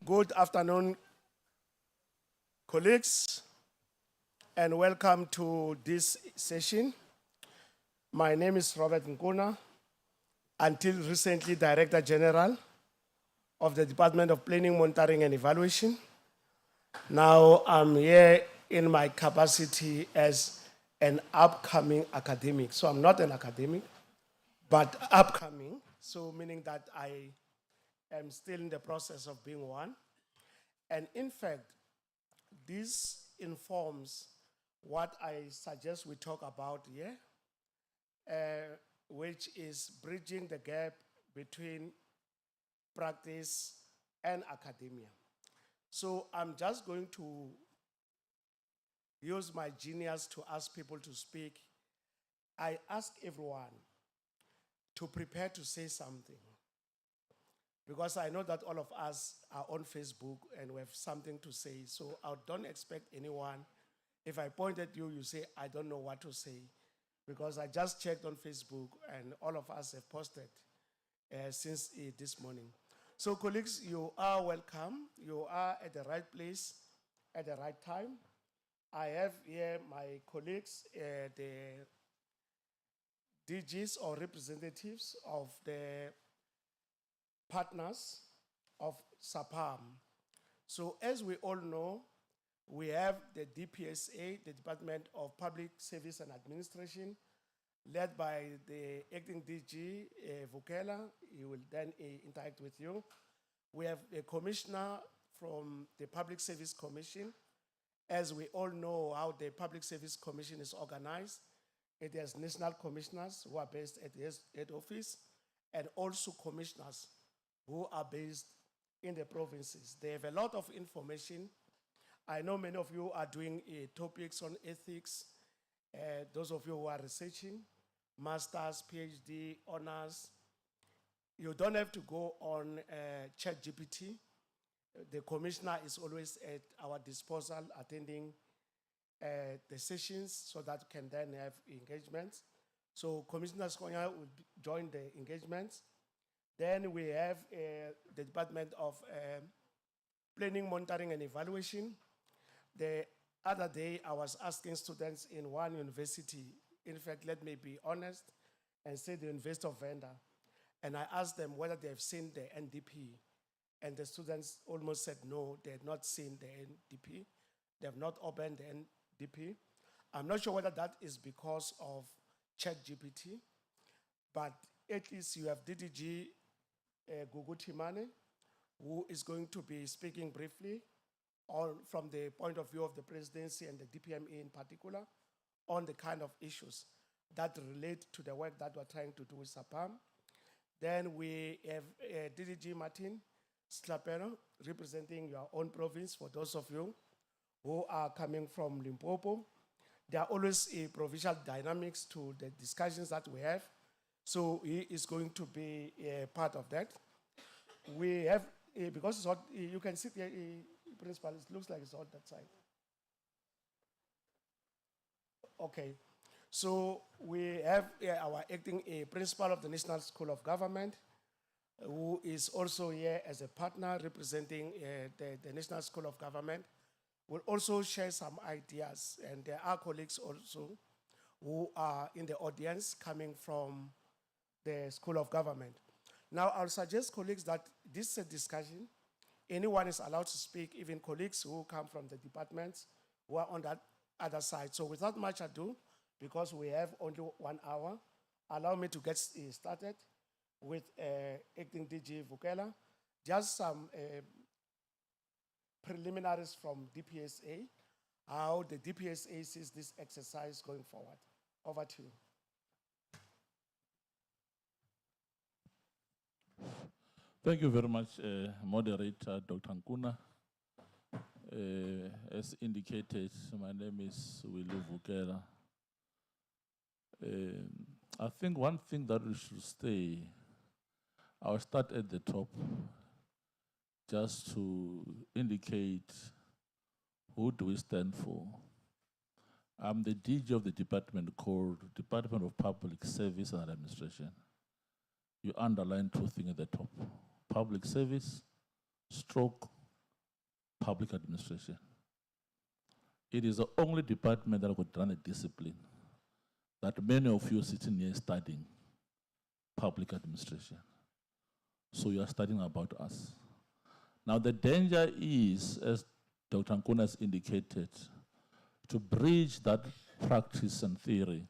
Good afternoon, colleagues, and welcome to this session. My name is Robert Nkuna, until recently Director General of the Department of Planning, Monitoring and Evaluation. Now I'm here in my capacity as an upcoming academic. So I'm not an academic, but upcoming, so meaning that I am still in the process of being one. And in fact, this informs what I suggest we talk about here, which is bridging the gap between practice and academia. So I'm just going to use my genius to ask people to speak. I ask everyone to prepare to say something, because I know that all of us are on Facebook and we have something to say. So I don't expect anyone, if I point at you, you say, I don't know what to say. Because I just checked on Facebook and all of us have posted since this morning. So colleagues, you are welcome. You are at the right place at the right time. I have here my colleagues, the DGs or representatives of the partners of SAAPAM. So as we all know, we have the DPSA, the Department of Public Service and Administration, led by the acting DG, Vukela. He will then interact with you. We have a commissioner from the Public Service Commission. As we all know how the Public Service Commission is organized, it has national commissioners who are based at the head office, and also commissioners who are based in the provinces. They have a lot of information. I know many of you are doing topics on ethics. Those of you who are researching, masters, PhD, honors, you don't have to go on ChatGPT. The commissioner is always at our disposal, attending the sessions so that we can then have engagements. So Commissioner Skonya will join the engagements. Then we have the Department of Planning, Monitoring and Evaluation. The other day, I was asking students in one university, in fact, let me be honest and say the University of Venda, and I asked them whether they have seen the NDP, and the students almost said no, they had not seen the NDP. They have not opened the NDP. I'm not sure whether that is because of ChatGPT, but at least you have DDG Gugu Timane, who is going to be speaking briefly from the point of view of the presidency and the DPMA in particular, on the kind of issues that relate to the work that we're trying to do with SAAPAM. Then we have DDG Martin Slapero, representing your own province, for those of you who are coming from Limpopo. There are always a provincial dynamics to the discussions that we have. So he is going to be a part of that. We have, because it's hot, you can sit here, principal, it looks like it's on that side. Okay, so we have our acting principal of the National School of Government, who is also here as a partner representing the National School of Government. Will also share some ideas, and there are colleagues also who are in the audience coming from the School of Government. Now, I'll suggest, colleagues, that this is a discussion. Anyone is allowed to speak, even colleagues who come from the departments who are on that other side. So without much ado, because we have only 1 hour, allow me to get started with acting DG Vukela. Just some preliminaries from DPSA, how the DPSA sees this exercise going forward. Over to you. Thank you very much, Moderator Dr. Nkuna. As indicated, my name is Willie Vukela. I think one thing that we should stay, I'll start at the top, just to indicate who do we stand for. I'm the DG of the department called Department of Public Service and Administration. You underline two things at the top: public service, stroke public administration. It is the only department that could run a discipline that many of you sitting here studying public administration. So you are studying about us. Now the danger is, as Dr. Nkuna has indicated, to bridge that practice and theory.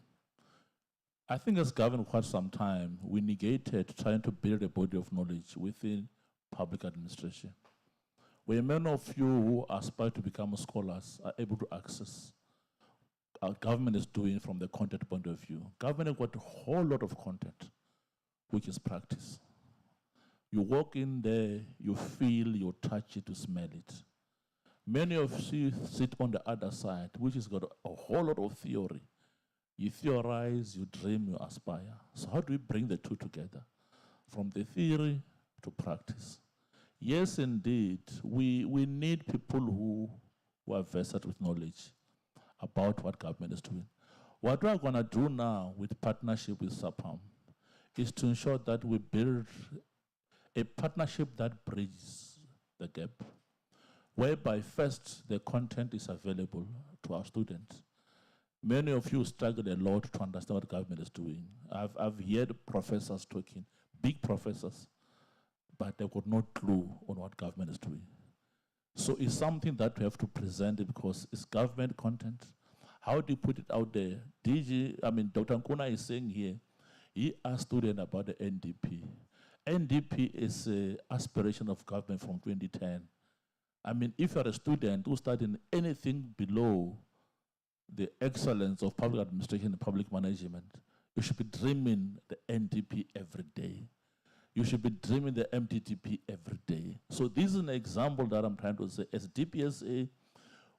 I think as government quite some time, we negated trying to build a body of knowledge within public administration, where many of you who aspire to become scholars are able to access our government is doing from the content point of view. Government has got a whole lot of content, which is practice. You walk in there, you feel, you touch it, you smell it. Many of you sit on the other side, which has got a whole lot of theory. You theorize, you dream, you aspire. So how do we bring the two together? From the theory to practice. Yes, indeed, we need people who are versed with knowledge about what government is doing. What we're going to do now with partnership with SAAPAM is to ensure that we build a partnership that bridges the gap, whereby first the content is available to our students. Many of you struggle a lot to understand what government is doing. I've heard professors talking, big professors, but they've got no clue on what government is doing. So it's something that we have to present it because it's government content. How do you put it out there? Dr. Nkuna is saying here, he asked students about the NDP. NDP is an aspiration of government from 2010. If you're a student who studying anything below the excellence of public administration and public management, you should be dreaming the NDP every day. You should be dreaming the MTTP every day. So this is an example that I'm trying to say. As DPSA,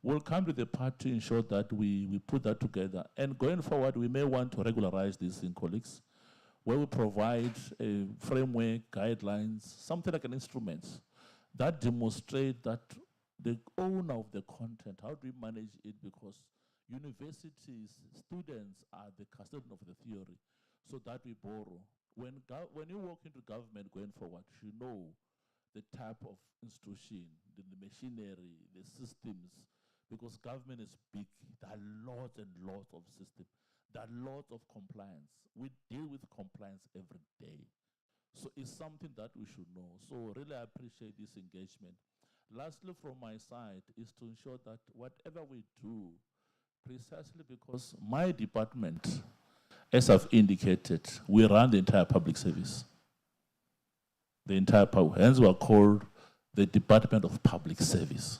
we'll come to the part to ensure that we put that together. And going forward, we may want to regularize this in colleagues, where we provide a framework, guidelines, something like an instrument that demonstrate that the owner of the content, how do we manage it? Because universities, students are the custodian of the theory, so that we borrow. When you walk into government going forward, you know the type of institution, the machinery, the systems, because government is big. There are lots and lots of systems. There are lots of compliance. We deal with compliance every day. So it's something that we should know. So really I appreciate this engagement. Lastly, from my side, is to ensure that whatever we do, precisely because my department, as I've indicated, we run the entire public service. The entire public, hence we are called the Department of Public Service.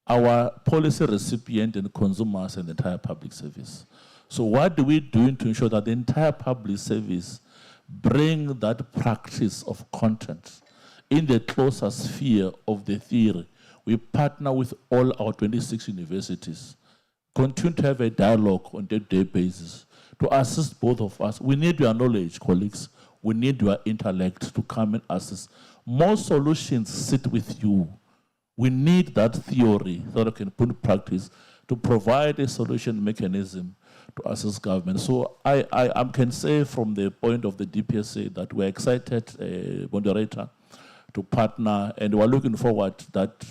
Our policy recipient and consumers and the entire public service. So what do we do to ensure that the entire public service bring that practice of content in the closer sphere of the theory? We partner with all our 26 universities, continue to have a dialogue on a day-to-day basis to assist both of us. We need your knowledge, colleagues. We need your intellect to come and assist. Most solutions sit with you. We need that theory so that we can put in practice to provide a solution mechanism to assist government. So I can say from the point of the DPSA that we're excited, moderator, to partner, and we're looking forward that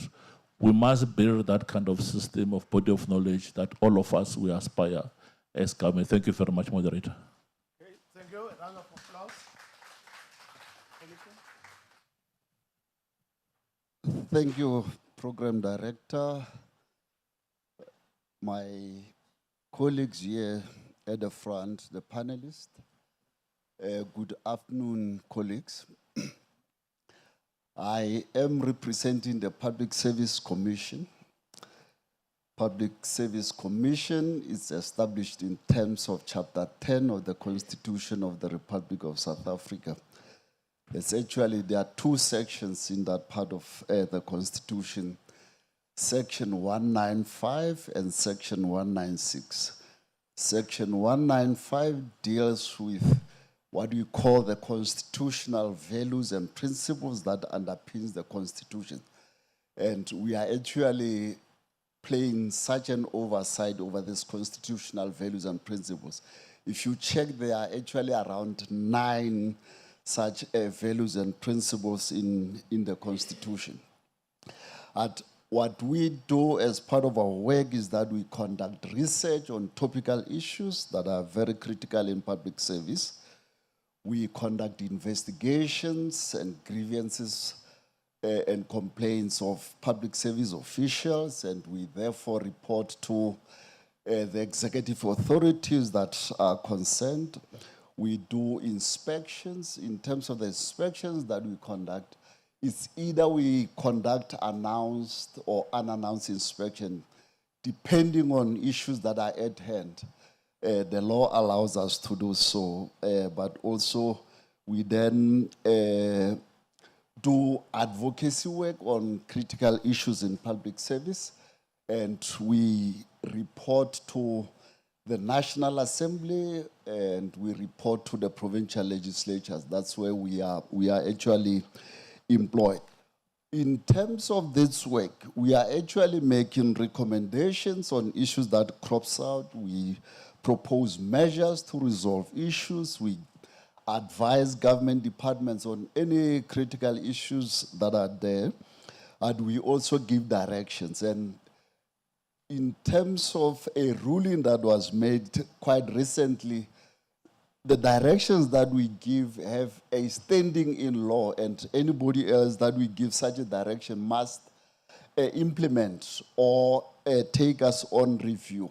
we must build that kind of system of body of knowledge that all of us will aspire as government. Thank you very much, moderator. Okay, thank you. A round of applause. Thank you, Program Director. My colleagues here at the front, the panelists. Good afternoon, colleagues. I am representing the Public Service Commission. Public Service Commission is established in terms of Chapter 10 of the Constitution of the Republic of South Africa. There are two sections in that part of the Constitution, Section 195 and Section 196. Section 195 deals with what we call the constitutional values and principles that underpins the Constitution. And we are actually playing such an oversight over these constitutional values and principles. If you check, there are actually around 9 such values and principles in the Constitution. What we do as part of our work is that we conduct research on topical issues that are very critical in public service. We conduct investigations and grievances and complaints of public service officials, and we therefore report to the executive authorities that are concerned. We do inspections. In terms of the inspections that we conduct, it's either we conduct announced or unannounced inspection, depending on issues that are at hand. The law allows us to do so, but also we then do advocacy work on critical issues in public service, and we report to the National Assembly and we report to the provincial legislatures. That's where we are actually employed. In terms of this work, we are actually making recommendations on issues that crops out. We propose measures to resolve issues. We advise government departments on any critical issues that are there. And we also give directions. And in terms of a ruling that was made quite recently, the directions that we give have a standing in law, and anybody else that we give such a direction must implement or take us on review.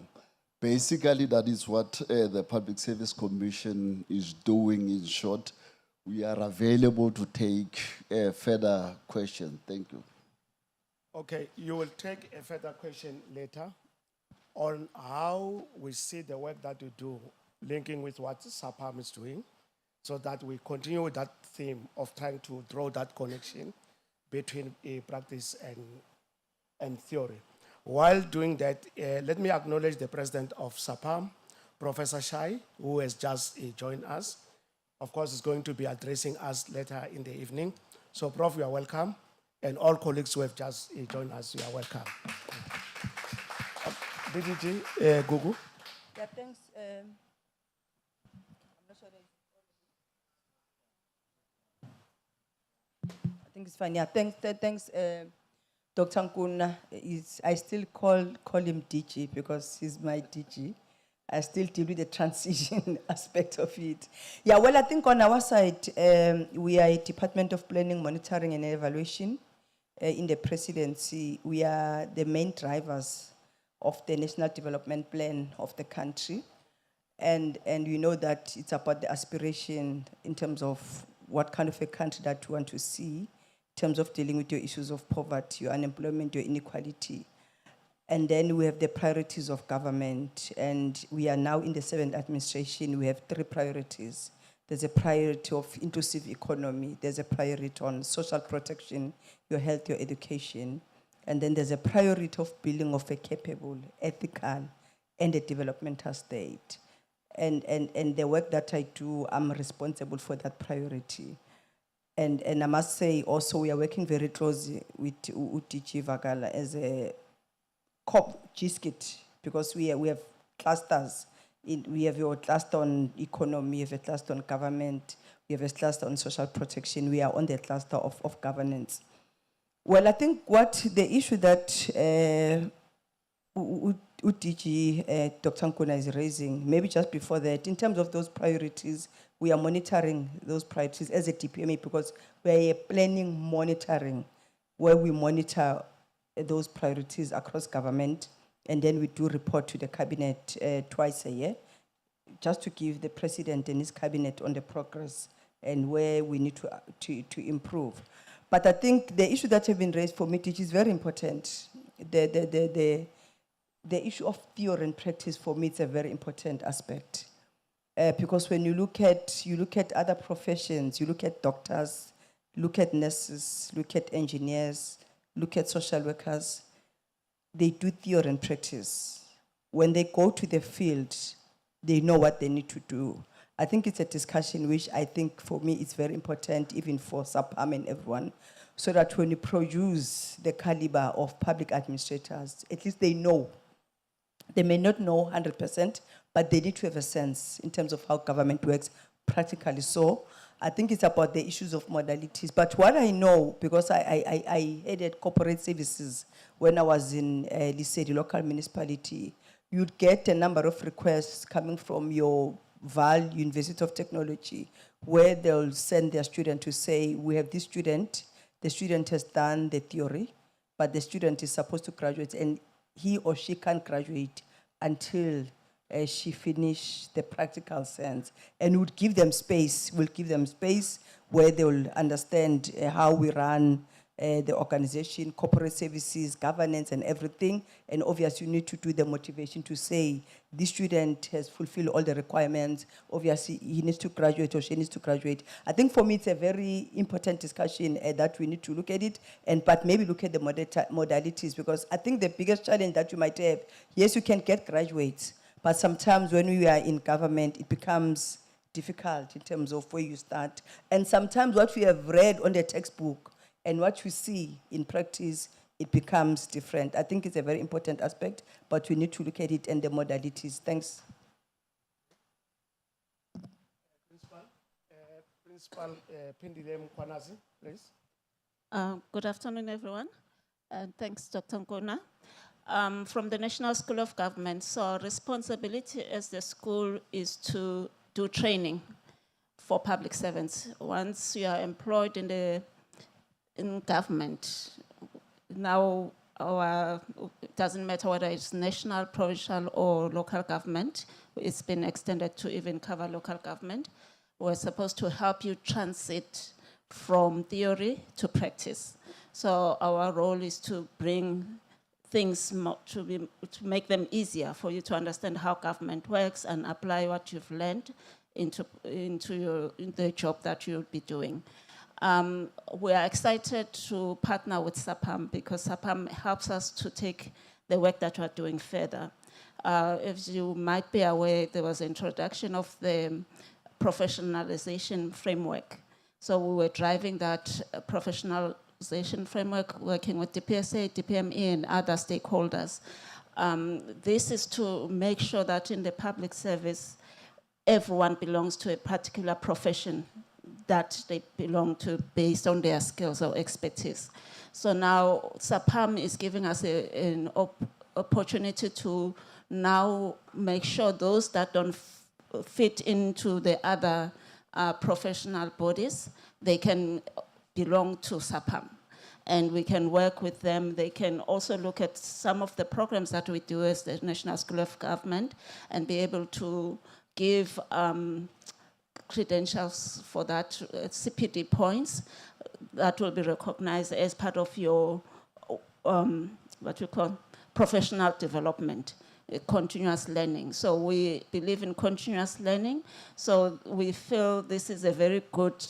Basically, that is what the Public Service Commission is doing. In short, we are available to take further questions. Thank you. Okay, you will take a further question later on how we see the work that you do linking with what SAAPAM is doing, so that we continue with that theme of trying to draw that connection between practice and theory. While doing that, let me acknowledge the president of SAAPAM, Professor Shai, who has just joined us. Of course, is going to be addressing us later in the evening. So, Prof, you are welcome. And all colleagues who have just joined us, you are welcome. DDG, Gugu. Yeah, thanks. I'm not sure. I think it's fine. Yeah, thanks. Dr. Nkuna I still call him DG because he's my DG. I still deal with the transition aspect of it. Yeah, well, I think on our side, we are a Department of Planning, Monitoring and Evaluation. In the presidency, we are the main drivers of the National Development Plan of the country. And we know that it's about the aspiration in terms of what kind of a country that you want to see, in terms of dealing with your issues of poverty, your unemployment, your inequality. And then we have the priorities of government. And we are now in the 7th administration. We have 3 priorities. There's a priority of inclusive economy. There's a priority on social protection, your health, your education. And then there's a priority of building of a capable, ethical, and a developmental state. And the work that I do, I'm responsible for that priority. And I must say also we are working very closely with UTG Vagala as a COP GSKIT, because we have clusters. We have a cluster on economy, we have a cluster on government, we have a cluster on social protection, we are on the cluster of governance. Well, I think what the issue that UTG, Dr. Nkuna is raising, maybe just before that, in terms of those priorities, we are monitoring those priorities as a DPMA because we are a planning monitoring where we monitor those priorities across government, and then we do report to the cabinet twice a year, just to give the president and his cabinet on the progress and where we need to improve. But I think the issue that has been raised for me, which is very important, the issue of theory and practice for me, it's a very important aspect. Because when you look at other professions, you look at doctors, look at nurses, look at engineers, look at social workers, they do theory and practice. When they go to the field, they know what they need to do. I think it's a discussion which I think for me it's very important, even for SAAPAM and everyone, so that when you produce the caliber of public administrators, at least they know. They may not know 100%, but they need to have a sense in terms of how government works practically. So I think it's about the issues of modalities. But what I know, because I headed corporate services when I was in Lisedi local municipality, you'd get a number of requests coming from your VAL, University of Technology, where they'll send their student to say, we have this student, the student has done the theory, but the student is supposed to graduate, and he or she can't graduate until she finish the practical sense, and would give them space, will give them space where they will understand how we run the organization, corporate services, governance and everything. And obviously you need to do the motivation to say, this student has fulfilled all the requirements. Obviously he needs to graduate or she needs to graduate. I think for me it's a very important discussion that we need to look at it, but maybe look at the modalities, because I think the biggest challenge that you might have, yes, you can get graduates, but sometimes when we are in government, it becomes difficult in terms of where you start. And sometimes what we have read on the textbook and what we see in practice, it becomes different. I think it's a very important aspect, but we need to look at it and the modalities. Thanks. Principal Pendile Mkwanazi, please. Good afternoon, everyone, and thanks, Dr. Nkuna. From the National School of Government, so our responsibility as the school is to do training for public servants. Once you are employed in government, now it doesn't matter whether it's national, provincial, or local government, it's been extended to even cover local government. We're supposed to help you transit from theory to practice. So our role is to bring things to make them easier for you to understand how government works and apply what you've learned into the job that you'll be doing. We are excited to partner with SAAPAM because SAAPAM helps us to take the work that we're doing further. As you might be aware, there was an introduction of the professionalization framework. So we were driving that professionalization framework, working with DPSA, DPME, and other stakeholders. This is to make sure that in the public service, everyone belongs to a particular profession that they belong to based on their skills or expertise. So now SAAPAM is giving us an opportunity to now make sure those that don't fit into the other professional bodies, they can belong to SAAPAM. And we can work with them. They can also look at some of the programs that we do as the National School of Government and be able to give credentials for that, CPD points that will be recognized as part of your, what you call, professional development, continuous learning. So we believe in continuous learning. So we feel this is a very good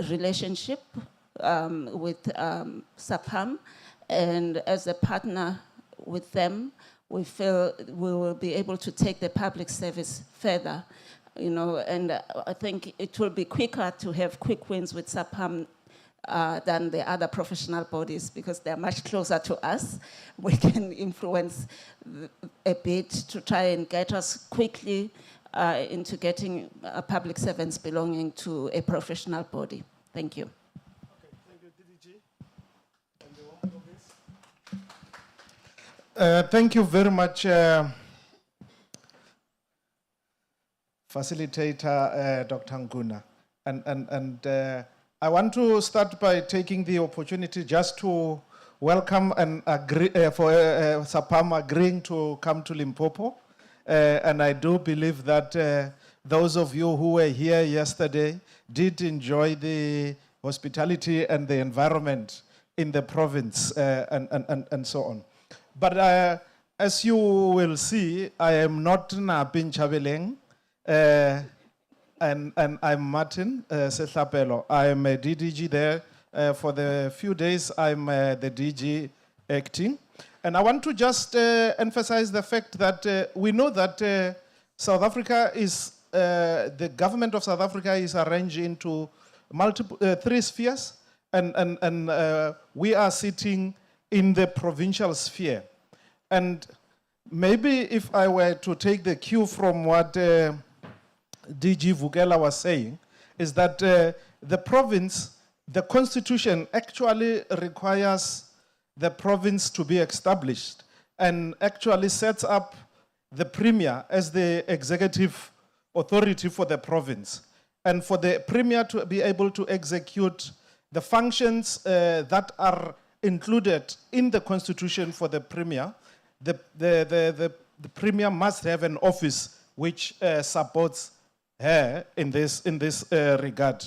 relationship with SAAPAM, and as a partner with them, we feel we will be able to take the public service further, you know, and I think it will be quicker to have quick wins with SAAPAM than the other professional bodies because they're much closer to us. We can influence a bit to try and get us quickly into getting public servants belonging to a professional body. Thank you. Okay, thank you, DDG. And the woman of this. Thank you very much, Facilitator Dr. Nkuna. And I want to start by taking the opportunity just to welcome and agree for SAAPAM agreeing to come to Limpopo. And I do believe that those of you who were here yesterday did enjoy the hospitality and the environment in the province and so on. But as you will see, I am not Napin Chabeleng, and I'm Martin Setlapelo. I am a DDG there. For the few days, I'm the DG acting. And I want to just emphasize the fact that we know that South Africa is, the government of South Africa is arranged into three spheres, and we are sitting in the provincial sphere. And maybe if I were to take the cue from what DG Vukela was saying, is that the province, the constitution actually requires the province to be established and actually sets up the premier as the executive authority for the province. And for the premier to be able to execute the functions that are included in the constitution for the premier, the premier must have an office which supports her in this regard.